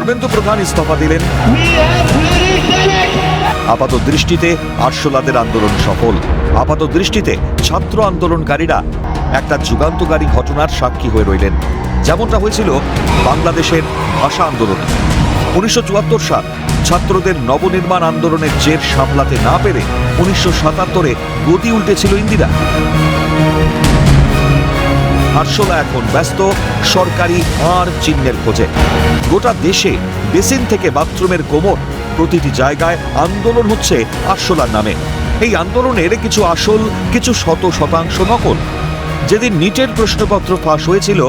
ধর্মেন্দ্র প্রধান ইস্তফা দিলেন। আপাত দৃষ্টিতে আরশোলাদের আন্দোলন সফল। আপাত দৃষ্টিতে ছাত্র আন্দোলনকারীরা একটা যুগান্তকারী ঘটনার সাক্ষী হয়ে রইলেন, যেমনটা হয়েছিল বাংলাদেশের ভাষা আন্দোলনে। 1974 সাল ছাত্রদের নবনির্মাণ আন্দোলনের জের সামলাতে না পেরে 1977-এ গদি উল্টেছিল ইন্দিরা। আরশোলা এখন ব্যস্ত সরকারি আর চিহ্নের খোঁজে। গোটা দেশে বেসিন থেকে বাথরুমের কোমর প্রতিটি জায়গায় আন্দোলন হচ্ছে আরশোলার নামে। এই আন্দোলনের কিছু আসল, কিছু শতাংশ নকল। যেদিন নিটের প্রশ্নপত্র ফাঁস হয়েছিল,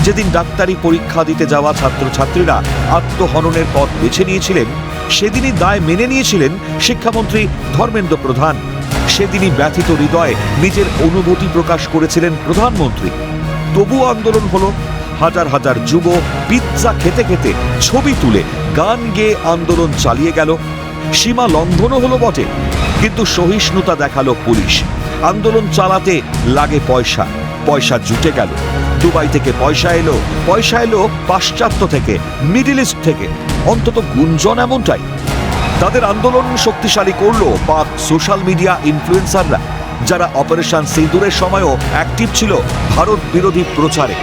যেদিন ডাক্তারি পরীক্ষা দিতে যাওয়া ছাত্রছাত্রীরা আত্মহননের পথ বেছে নিয়েছিলেন, সেদিনই দায় মেনে নিয়েছিলেন শিক্ষামন্ত্রী ধর্মেন্দ্র প্রধান। সেদিনই ব্যথিত হৃদয়ে নিজের অনুভূতি প্রকাশ করেছিলেন প্রধানমন্ত্রী। তবুও আন্দোলন হলো। হাজার হাজার যুব পিৎজা খেতে খেতে ছবি তুলে গান গেয়ে আন্দোলন চালিয়ে গেল। সীমা লঙ্ঘনও হলো বটে, কিন্তু সহিষ্ণুতা দেখালো পুলিশ। আন্দোলন চালাতে লাগে পয়সা, পয়সা জুটে গেল। দুবাই থেকে পয়সা এলো পাশ্চাত্য থেকে, মিডল ইস্ট থেকে, অন্তত গুঞ্জন এমনটাই। তাদের আন্দোলন শক্তিশালী করলো পাক সোশ্যাল মিডিয়া ইনফ্লুয়েন্সাররা, যারা অপারেশন সিঁদুরের সময়ও অ্যাক্টিভ ছিল ভারত বিরোধী প্রচারে।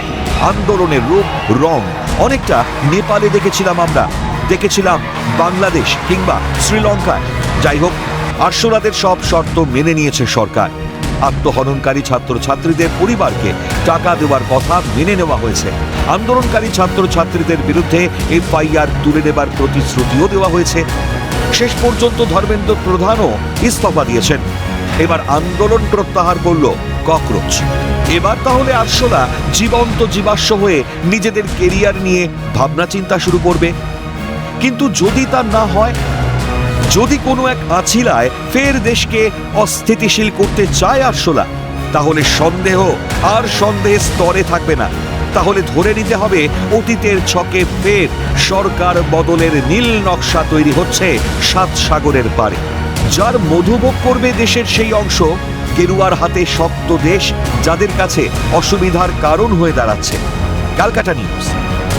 আন্দোলনের রূপ রং অনেকটা নেপালে দেখেছিলাম আমরা, দেখেছিলাম বাংলাদেশ কিংবা শ্রীলঙ্কায়। যাই হোক, আরশোলাদের সব শর্ত মেনে নিয়েছে সরকার। আত্মহননকারী ছাত্রছাত্রীদের পরিবারকে টাকা দেওয়ার কথা মেনে নেওয়া হয়েছে। আন্দোলনকারী ছাত্রছাত্রীদের বিরুদ্ধে এফআইআর তুলে নেবার প্রতিশ্রুতিও দেওয়া হয়েছে। শেষ পর্যন্ত ধর্মেন্দ্র প্রধানও ইস্তফা দিয়েছেন। এবার আন্দোলন প্রত্যাহার করল ককরোচ। এবার তাহলে আরশোলা জীবন্ত জীবাশ্ম হয়ে নিজেদের কেরিয়ার নিয়ে ভাবনা চিন্তা শুরু করবে। কিন্তু যদি তা না হয়, যদি কোনো এক আছিলায় ফের দেশকে অস্থিতিশীল করতে চায় আরশোলা, তাহলে সন্দেহ আর সন্দেহের স্তরে থাকবে না। তাহলে ধরে নিতে হবে অতীতের ছকে ফের সরকার বদলের নীল নকশা তৈরি হচ্ছে 7 সাগরের পারে। যার মধুভোগ করবে দেশের সেই অংশ, গেরুয়ার হাতে শক্ত দেশ, যাদের কাছে অসুবিধার কারণ হয়ে দাঁড়াচ্ছে। ক্যালকাটা নিউজ।